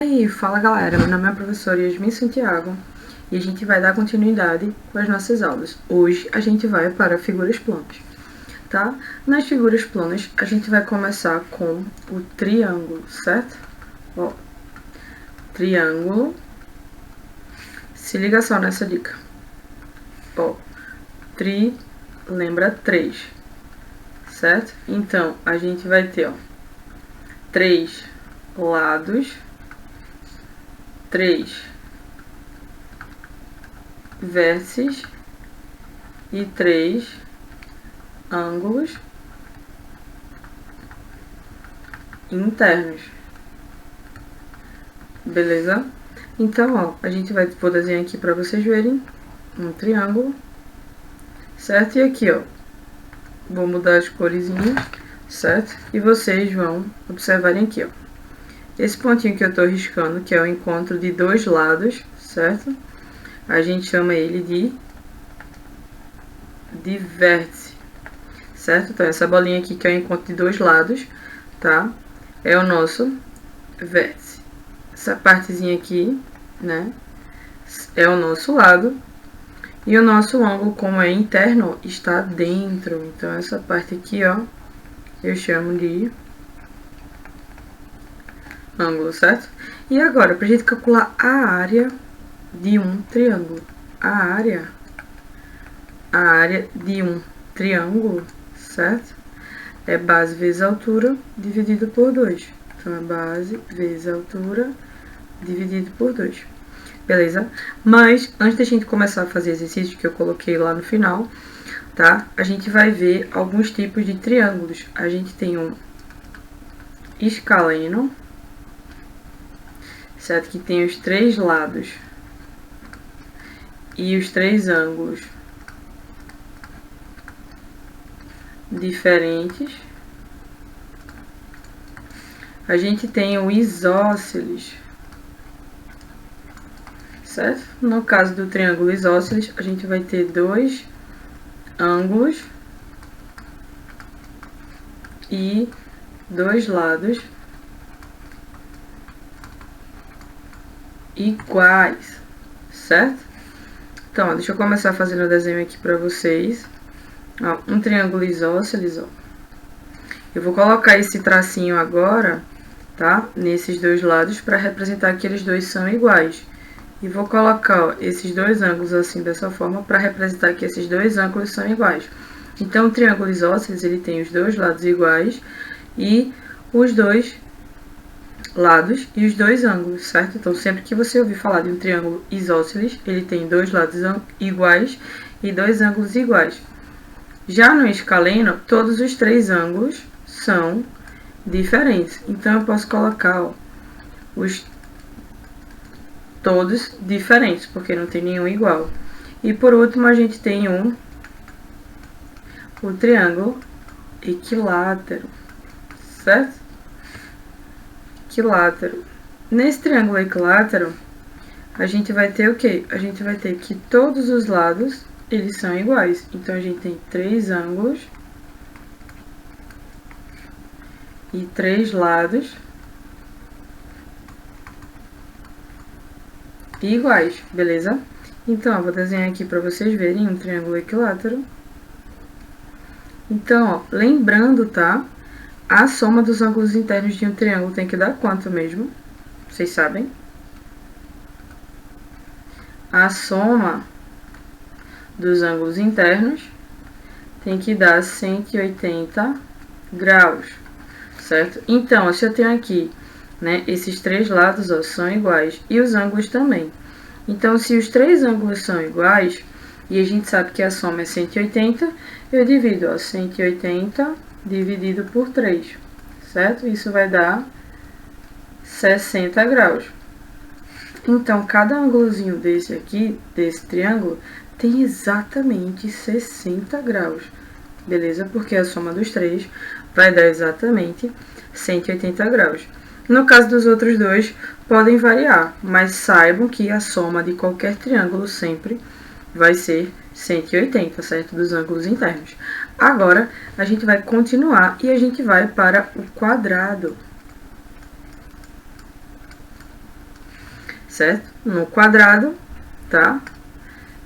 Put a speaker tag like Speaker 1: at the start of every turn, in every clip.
Speaker 1: E aí, fala galera, meu nome é a professora Yasmin Santiago e a gente vai dar continuidade com as nossas aulas. Hoje a gente vai para figuras planas, tá? Nas figuras planas a gente vai começar com o triângulo, certo? Ó, triângulo, se liga só nessa dica. Ó, lembra 3, certo? Então a gente vai ter, ó, 3 lados, 3 vértices e 3 ângulos internos. Beleza? Então, ó, a gente vai, vou desenhar aqui para vocês verem um triângulo, certo? E aqui, ó, vou mudar as coresinhas, certo? E vocês vão observarem aqui, ó, esse pontinho que eu tô riscando, que é o encontro de dois lados, certo? A gente chama ele de vértice, certo? Então, essa bolinha aqui, que é o encontro de dois lados, tá? É o nosso vértice. Essa partezinha aqui, né, é o nosso lado. E o nosso ângulo, como é interno, está dentro. Então, essa parte aqui, ó, eu chamo de ângulo, certo? E agora, pra gente calcular a área de um triângulo. A área de um triângulo, certo? É base vezes altura dividido por 2. Então, é base vezes altura dividido por 2. Beleza? Mas, antes da gente começar a fazer exercícios que eu coloquei lá no final, tá? A gente vai ver alguns tipos de triângulos. A gente tem um escaleno, certo? Que tem os 3 lados e os 3 ângulos diferentes. A gente tem o isósceles, certo? No caso do triângulo isósceles, a gente vai ter 2 ângulos e 2 lados iguais, certo? Então, ó, deixa eu começar fazendo o desenho aqui para vocês. Ó, um triângulo isósceles, ó. Eu vou colocar esse tracinho agora, tá? Nesses dois lados para representar que eles dois são iguais. E vou colocar, ó, esses dois ângulos assim dessa forma para representar que esses dois ângulos são iguais. Então, o triângulo isósceles, ele tem os dois lados iguais e os dois lados e os dois ângulos, certo? Então, sempre que você ouvir falar de um triângulo isósceles, ele tem dois lados iguais e dois ângulos iguais. Já no escaleno, todos os 3 ângulos são diferentes. Então, eu posso colocar, ó, todos diferentes, porque não tem nenhum igual. E por último, a gente tem o triângulo equilátero, certo? Equilátero. Nesse triângulo equilátero, a gente vai ter o quê? A gente vai ter que todos os lados, eles são iguais. Então, a gente tem 3 ângulos e 3 lados iguais, beleza? Então, eu vou desenhar aqui para vocês verem um triângulo equilátero. Então, ó, lembrando, tá? A soma dos ângulos internos de um triângulo tem que dar quanto mesmo? Vocês sabem? A soma dos ângulos internos tem que dar 180 graus, certo? Então, se eu tenho aqui, né, esses 3 lados, ó, são iguais e os ângulos também. Então, se os 3 ângulos são iguais e a gente sabe que a soma é 180, eu divido, ó, 180 dividido por 3, certo? Isso vai dar 60 graus. Então, cada ângulozinho desse aqui, desse triângulo, tem exatamente 60 graus, beleza? Porque a soma dos 3 vai dar exatamente 180 graus. No caso dos outros dois, podem variar, mas saibam que a soma de qualquer triângulo sempre vai ser 180, certo? Dos ângulos internos. Agora, a gente vai continuar e a gente vai para o quadrado. certo? No quadrado, tá?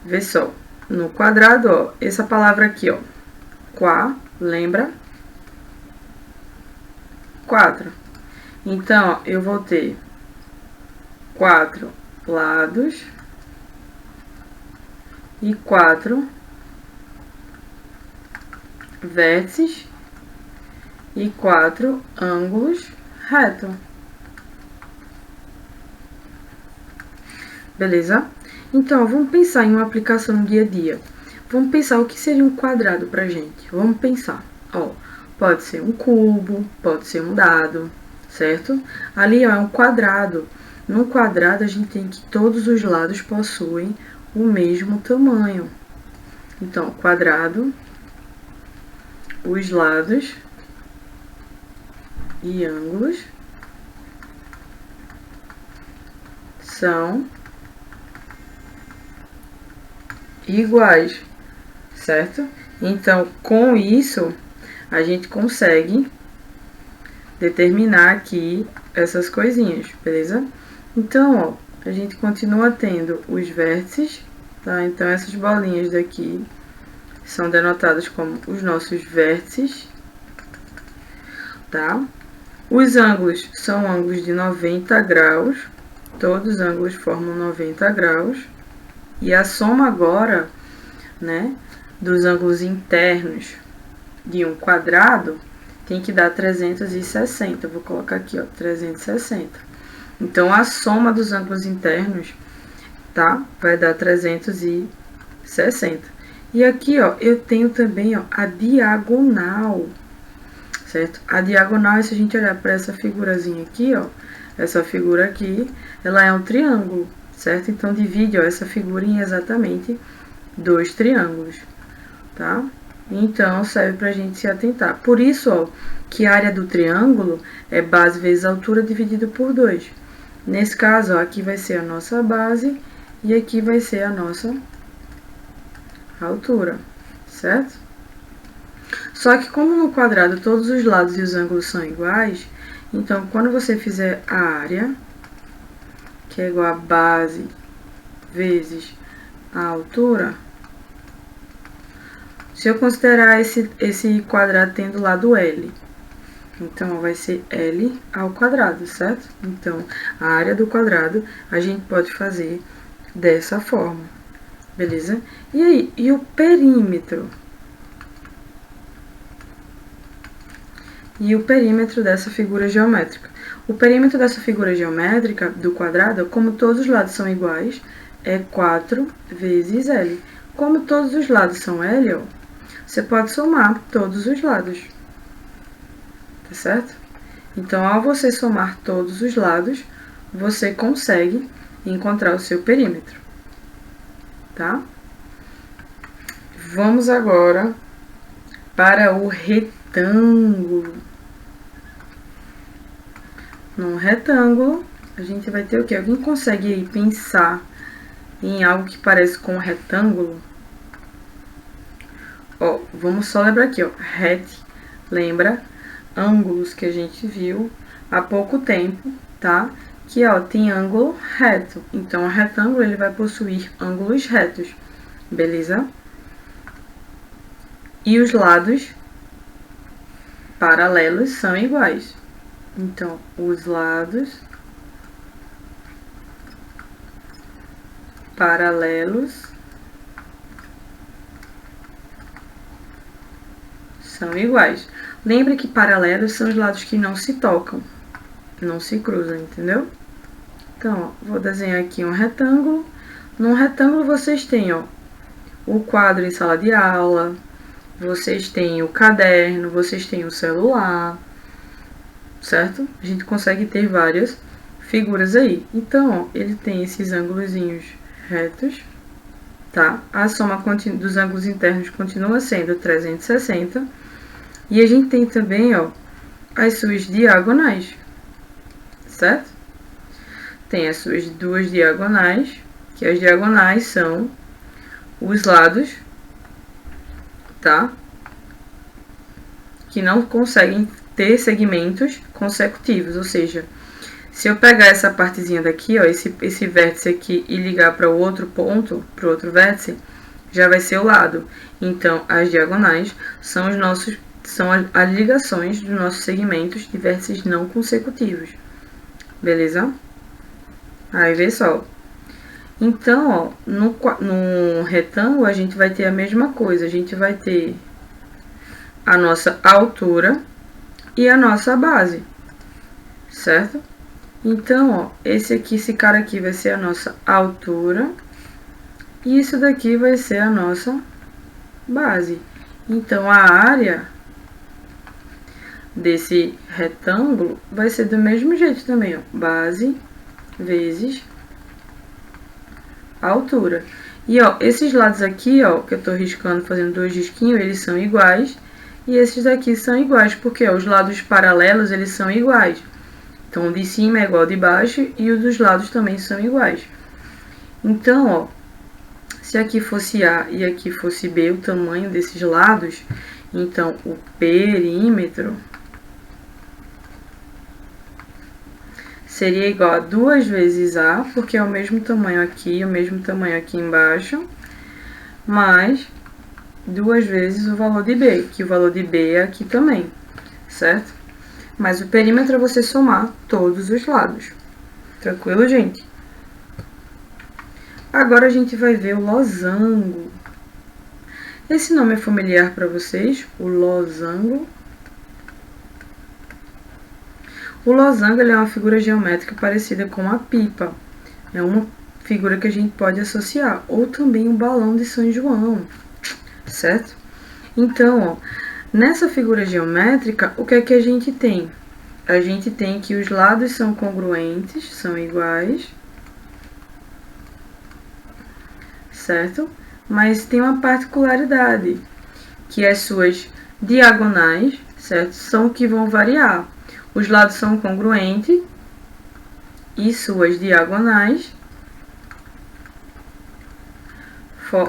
Speaker 1: Vê só, no quadrado, ó, essa palavra aqui, ó, lembra? 4. Então, ó, eu vou ter 4 lados e 4 vértices e 4 ângulos retos. Beleza? Então, vamos pensar em uma aplicação no dia a dia. Vamos pensar o que seria um quadrado pra gente. Vamos pensar. Ó, pode ser um cubo, pode ser um dado, certo? Ali, ó, é um quadrado. No quadrado, a gente tem que todos os lados possuem o mesmo tamanho. Então, quadrado, os lados e ângulos são iguais, certo? Então, com isso, a gente consegue determinar aqui essas coisinhas, beleza? Então, ó, a gente continua tendo os vértices, tá? Então, essas bolinhas daqui são denotadas como os nossos vértices, tá? Os ângulos são ângulos de 90 graus, todos os ângulos formam 90 graus. E a soma agora, né, dos ângulos internos de um quadrado tem que dar 360. Vou colocar aqui, ó, 360. Então, a soma dos ângulos internos, tá, vai dar 360. E aqui, ó, eu tenho também, ó, a diagonal, certo? A diagonal, se a gente olhar para essa figurazinha aqui, ó, essa figura aqui, ela é um triângulo, certo? Então, divide, ó, essa figura em exatamente 2 triângulos, tá? Então, serve pra gente se atentar. Por isso, ó, que a área do triângulo é base vezes altura dividido por 2. Nesse caso, ó, aqui vai ser a nossa base e aqui vai ser a nossa altura, certo? Só que como no quadrado todos os lados e os ângulos são iguais, então, quando você fizer a área, que é igual a base vezes a altura, se eu considerar esse quadrado tendo lado L, então vai ser L ao quadrado, certo? Então, a área do quadrado a gente pode fazer dessa forma, beleza? E aí, e o perímetro? E o perímetro dessa figura geométrica? O perímetro dessa figura geométrica do quadrado, como todos os lados são iguais, é 4 vezes L. Como todos os lados são L, ó, você pode somar todos os lados, tá certo? Então, ao você somar todos os lados, você consegue encontrar o seu perímetro, tá? Vamos agora para o retângulo. Num retângulo, a gente vai ter o quê? Alguém consegue aí pensar em algo que parece com um retângulo? Ó, vamos só lembrar aqui, ó, lembra ângulos que a gente viu há pouco tempo, tá? Que, ó, tem ângulo reto. Então, o retângulo, ele vai possuir ângulos retos, beleza? E os lados paralelos são iguais. Então, os lados paralelos são iguais. Lembre que paralelos são os lados que não se tocam, não se cruzam, entendeu? Então, ó, vou desenhar aqui um retângulo. Num retângulo, vocês têm, ó, o quadro em sala de aula, vocês têm o caderno, vocês têm o celular, certo? A gente consegue ter várias figuras aí. Então, ó, ele tem esses ângulozinhos retos, tá? A soma dos ângulos internos continua sendo 360. E a gente tem também, ó, as suas diagonais, certo? Tem as suas duas diagonais, que as diagonais são os lados, tá? Que não conseguem ter segmentos consecutivos, ou seja, Se eu pegar essa partezinha daqui, ó, esse vértice aqui e ligar para o outro ponto, para o outro vértice, já vai ser o lado. Então, as diagonais são as ligações dos nossos segmentos de vértices não consecutivos. Beleza? Aí, vê só. Então, ó, no retângulo a gente vai ter a mesma coisa. A gente vai ter a nossa altura e a nossa base, certo? Então, ó, esse cara aqui vai ser a nossa altura e isso daqui vai ser a nossa base. Então, a área desse retângulo vai ser do mesmo jeito também, ó, base vezes a altura. E, ó, esses lados aqui, ó, que eu tô riscando, fazendo 2 risquinhos, eles são iguais. E esses daqui são iguais, porque, ó, os lados paralelos, eles são iguais. Então, o de cima é igual ao de baixo e os dos lados também são iguais. Então, ó, se aqui fosse A e aqui fosse B, o tamanho desses lados, então, o perímetro seria igual a 2 vezes A, porque é o mesmo tamanho aqui, o mesmo tamanho aqui embaixo, mais 2 vezes o valor de B, que o valor de B é aqui também, certo? Mas o perímetro é você somar todos os lados. Tranquilo, gente? Agora a gente vai ver o losango. Esse nome é familiar para vocês? O losango. O losango ele é uma figura geométrica parecida com a pipa. É uma figura que a gente pode associar. Ou também o balão de São João, certo? Então, ó, nessa figura geométrica, o que é que a gente tem? A gente tem que os lados são congruentes, são iguais, certo? Mas tem uma particularidade, que as suas diagonais, certo? São que vão variar. Os lados são congruentes e suas diagonais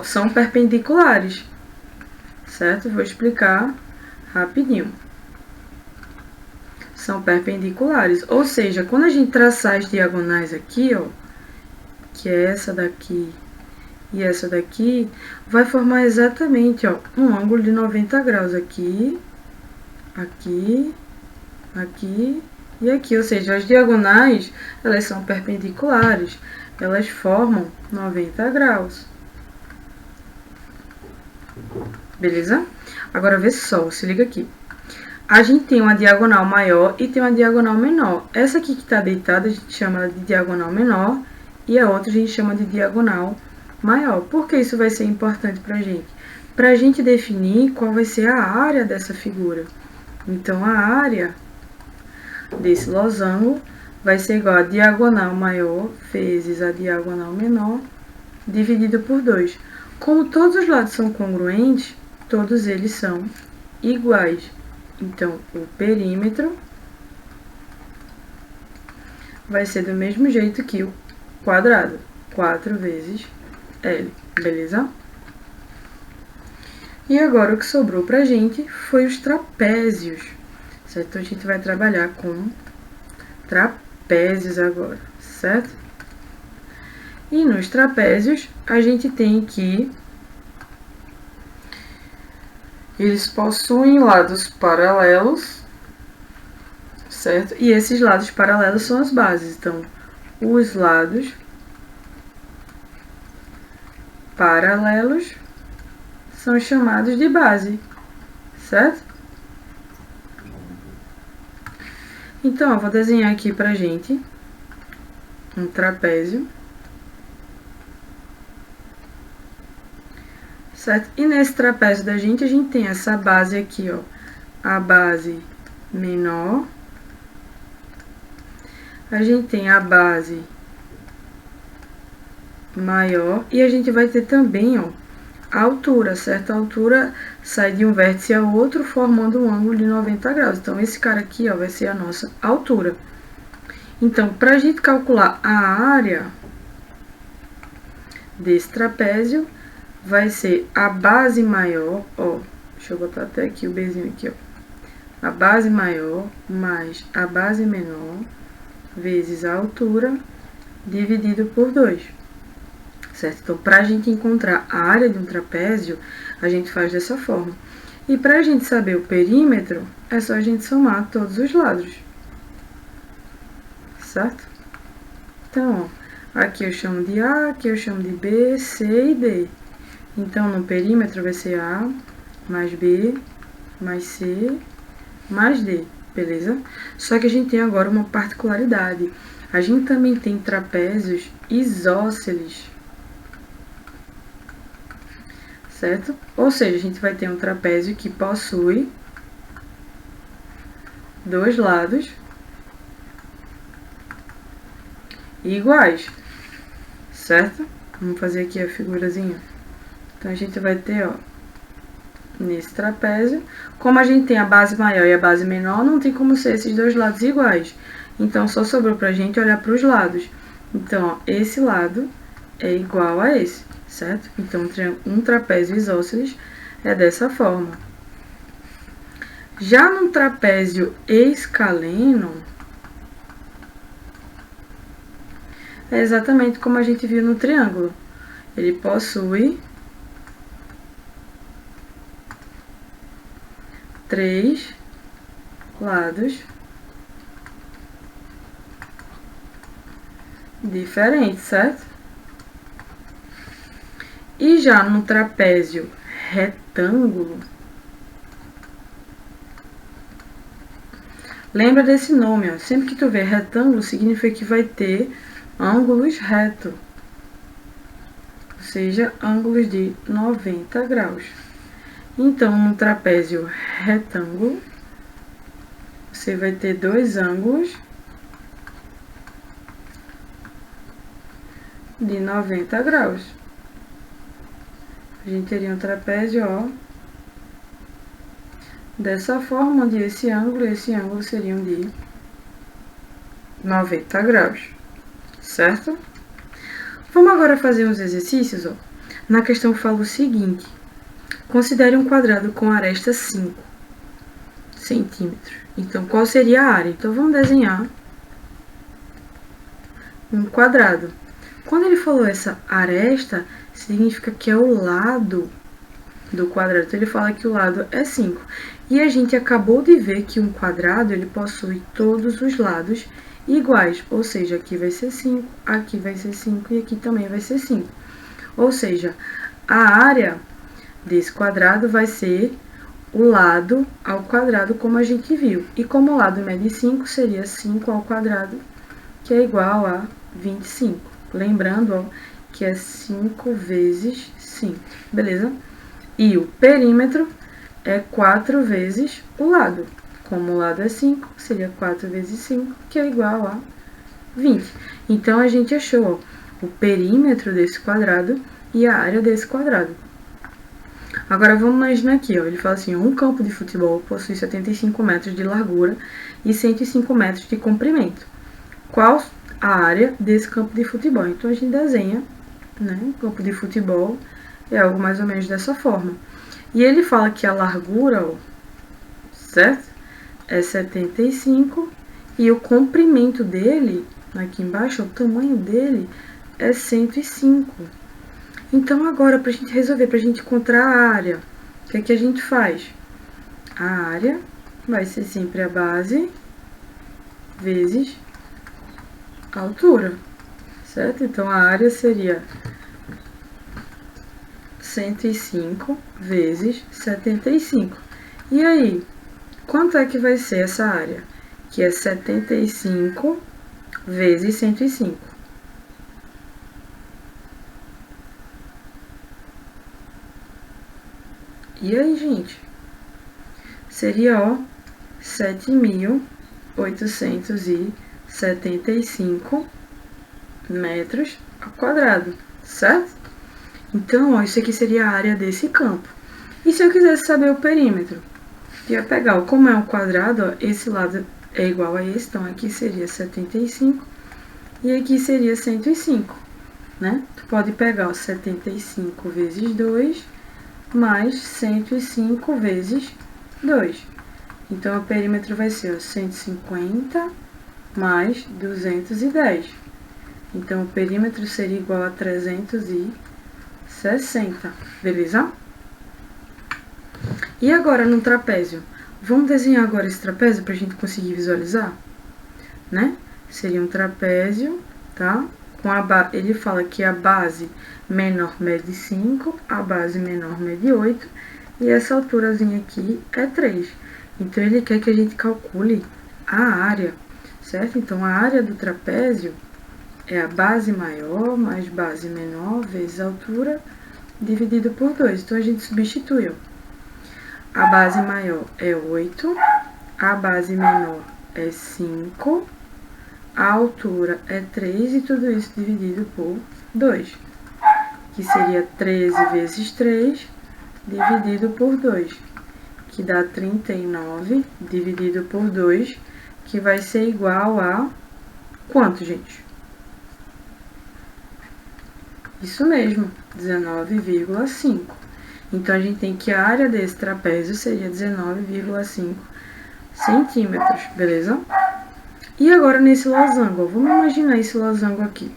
Speaker 1: são perpendiculares, certo? Vou explicar rapidinho. São perpendiculares, ou seja, quando a gente traçar as diagonais aqui, ó, que é essa daqui e essa daqui, vai formar exatamente, ó, um ângulo de 90 graus aqui, aqui, aqui e aqui, ou seja, as diagonais, elas são perpendiculares, elas formam 90 graus. Beleza? Agora, vê só, se liga aqui. A gente tem uma diagonal maior e tem uma diagonal menor. Essa aqui que está deitada, a gente chama de diagonal menor e a outra a gente chama de diagonal maior. Por que isso vai ser importante para a gente? Para a gente definir qual vai ser a área dessa figura. Então, a área desse losango vai ser igual a diagonal maior vezes a diagonal menor, dividido por 2. Como todos os lados são congruentes, todos eles são iguais. Então, o perímetro vai ser do mesmo jeito que o quadrado, 4 vezes L, beleza? E agora, o que sobrou pra gente foi os trapézios, certo? Então, a gente vai trabalhar com trapézios agora, certo? E nos trapézios, a gente tem que eles possuem lados paralelos, certo? E esses lados paralelos são as bases. Então, os lados paralelos são chamados de base, certo? Então, eu vou desenhar aqui pra gente um trapézio. Certo? E nesse trapézio da gente, a gente tem essa base aqui, ó, a base menor. A gente tem a base maior e a gente vai ter também, ó, a altura, certo? A altura sai de um vértice ao outro, formando um ângulo de 90 graus. Então, esse cara aqui, ó, vai ser a nossa altura. Então, para a gente calcular a área desse trapézio, vai ser a base maior, ó, deixa eu botar até aqui o Bzinho aqui, ó. A base maior mais a base menor vezes a altura dividido por 2. Certo? Então, para a gente encontrar a área de um trapézio, a gente faz dessa forma. E para a gente saber o perímetro, é só a gente somar todos os lados. Certo? Então, ó, aqui eu chamo de A, aqui eu chamo de B, C e D. Então, no perímetro vai ser A mais B mais C mais D, beleza? Só que a gente tem agora uma particularidade. A gente também tem trapézios isósceles, certo? Ou seja, a gente vai ter um trapézio que possui dois lados iguais, certo? Vamos fazer aqui a figurazinha. Então, a gente vai ter, ó, nesse trapézio, como a gente tem a base maior e a base menor, não tem como ser esses dois lados iguais. Então, só sobrou pra gente olhar para os lados. Então, ó, esse lado é igual a esse, certo? Então, um trapézio isósceles é dessa forma. Já no trapézio escaleno, é exatamente como a gente viu no triângulo. Ele possui 3 lados diferentes, certo? E já no trapézio retângulo, lembra desse nome, ó. Sempre que tu vê retângulo, significa que vai ter ângulos retos, ou seja, ângulos de 90 graus. Então, no trapézio retângulo, você vai ter dois ângulos de 90 graus. A gente teria um trapézio, ó, dessa forma, onde esse ângulo e esse ângulo seriam de 90 graus, certo? Vamos agora fazer uns exercícios, ó. Na questão fala o seguinte: considere um quadrado com aresta 5 centímetros. Então, qual seria a área? Então, vamos desenhar um quadrado. Quando ele falou essa aresta, significa que é o lado do quadrado. Então, ele fala que o lado é 5. E a gente acabou de ver que um quadrado, ele possui todos os lados iguais. Ou seja, aqui vai ser 5, aqui vai ser 5 e aqui também vai ser 5. Ou seja, a área desse quadrado vai ser o lado ao quadrado, como a gente viu. E como o lado mede 5, seria 5 ao quadrado, que é igual a 25. Lembrando, ó, que é 5 vezes 5, beleza? E o perímetro é 4 vezes o lado. Como o lado é 5, seria 4 vezes 5, que é igual a 20. Então, a gente achou, ó, o perímetro desse quadrado e a área desse quadrado. Agora, vamos imaginar aqui, ó, ele fala assim: um campo de futebol possui 75 metros de largura e 105 metros de comprimento. Qual a área desse campo de futebol? Então, a gente desenha, né, o campo de futebol é algo mais ou menos dessa forma. E ele fala que a largura, ó, certo? É 75 e o comprimento dele, aqui embaixo, o tamanho dele é 105. Então, agora, para a gente resolver, para a gente encontrar a área, o que é que a gente faz? A área vai ser sempre a base vezes a altura, certo? Então, a área seria 105 vezes 75. E aí, quanto é que vai ser essa área? Que é 75 vezes 105. E aí, gente? Seria, ó, 7.875 metros ao quadrado, certo? Então, ó, isso aqui seria a área desse campo. E se eu quisesse saber o perímetro? Ia pegar, ó, como é um quadrado, ó, esse lado é igual a esse, então aqui seria 75 e aqui seria 105, né? Tu pode pegar, ó, 75 vezes 2 mais 105 vezes 2. Então, o perímetro vai ser, ó, 150 mais 210. Então, o perímetro seria igual a 360, beleza? E agora no trapézio? Vamos desenhar agora esse trapézio para a gente conseguir visualizar, né? Seria um trapézio, tá? Ele fala que a base menor mede 5, a base menor mede 8, e essa alturazinha aqui é 3. Então, ele quer que a gente calcule a área, certo? Então, a área do trapézio é a base maior mais base menor vezes a altura dividido por 2. Então, a gente substitui, ó. A base maior é 8, a base menor é 5, a altura é 3 e tudo isso dividido por 2, que seria 13 vezes 3 dividido por 2, que dá 39 dividido por 2, que vai ser igual a quanto, gente? Isso mesmo, 19,5. Então, a gente tem que a área desse trapézio seria 19,5 centímetros, beleza? E agora, nesse losango, vamos imaginar esse losango aqui.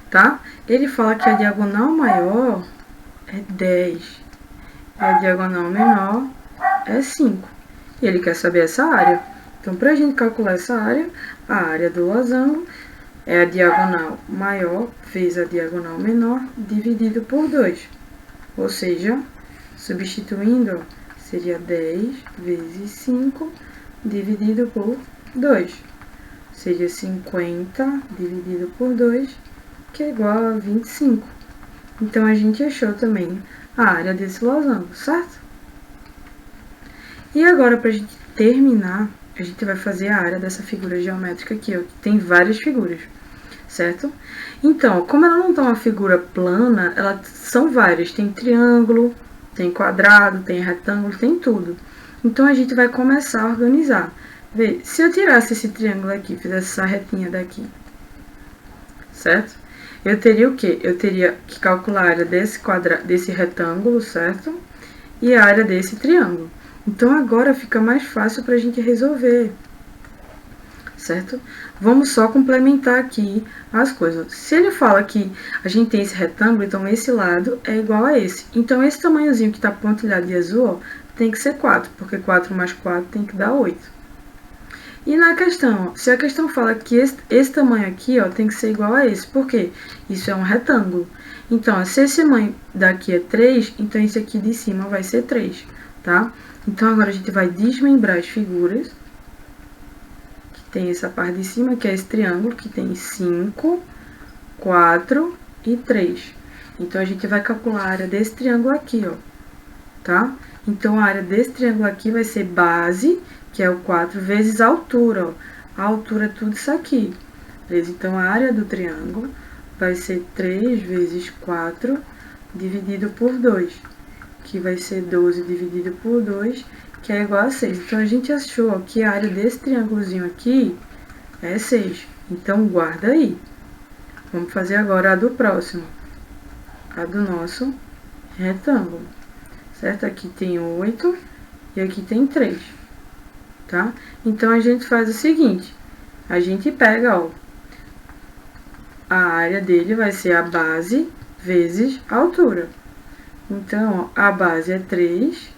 Speaker 1: Tá? Ele fala que a diagonal maior é 10 e a diagonal menor é 5. E ele quer saber essa área. Então, para a gente calcular essa área, a área do losango é a diagonal maior vezes a diagonal menor dividido por 2. Ou seja, substituindo, ó, seria 10 vezes 5 dividido por 2. Seria 50 dividido por 2, que é igual a 25. Então, a gente achou também a área desse losango, certo? E agora, para a gente terminar, a gente vai fazer a área dessa figura geométrica aqui, ó, que tem várias figuras, certo? Então, como ela não tá uma figura plana, são várias. Tem triângulo, tem quadrado, tem retângulo, tem tudo. Então, a gente vai começar a organizar. Vê, se eu tirasse esse triângulo aqui, fizesse essa retinha daqui, certo? Eu teria o quê? Eu teria que calcular a área desse retângulo, certo? E a área desse triângulo. Então, agora fica mais fácil para a gente resolver, certo? Vamos só complementar aqui as coisas. Se ele fala que a gente tem esse retângulo, então esse lado é igual a esse. Então, esse tamanhozinho que está pontilhado de azul, ó, tem que ser 4, porque 4 mais 4 tem que dar 8. E na questão, ó, se a questão fala que esse tamanho aqui, ó, tem que ser igual a esse, por quê? Isso é um retângulo. Então, ó, se esse tamanho daqui é 3, então esse aqui de cima vai ser 3, tá? Então, agora a gente vai desmembrar as figuras. Tem essa parte de cima, que é esse triângulo, que tem 5, 4 e 3. Então, a gente vai calcular a área desse triângulo aqui, ó, tá? Então, a área desse triângulo aqui vai ser base, que é o 4, vezes a altura, ó. A altura é tudo isso aqui, beleza? Então, a área do triângulo vai ser 3 vezes 4 dividido por 2, que vai ser 12 dividido por 2, que é igual a 6. Então, a gente achou, ó, que a área desse triângulozinho aqui é 6. Então, guarda aí. Vamos fazer agora a do próximo. A do nosso retângulo. Certo? Aqui tem 8 e aqui tem 3. Tá? Então, a gente faz o seguinte. A gente pega, ó, a área dele vai ser a base vezes a altura. Então, ó, a base é 3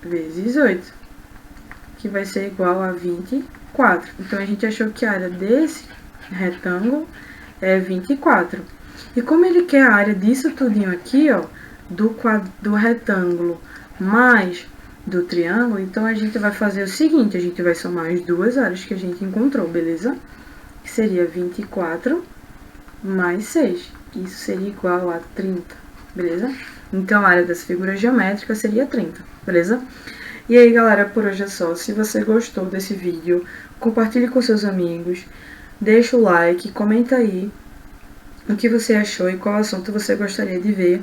Speaker 1: vezes 8, que vai ser igual a 24. Então, a gente achou que a área desse retângulo é 24. E como ele quer a área disso tudinho aqui, ó, do retângulo mais do triângulo, então a gente vai fazer o seguinte, a gente vai somar as duas áreas que a gente encontrou, beleza? Que seria 24 mais 6. Isso seria igual a 30, beleza? Então, a área dessa figura geométrica seria 30, beleza? E aí, galera, por hoje é só. Se você gostou desse vídeo, compartilhe com seus amigos, deixa o like, comenta aí o que você achou e qual assunto você gostaria de ver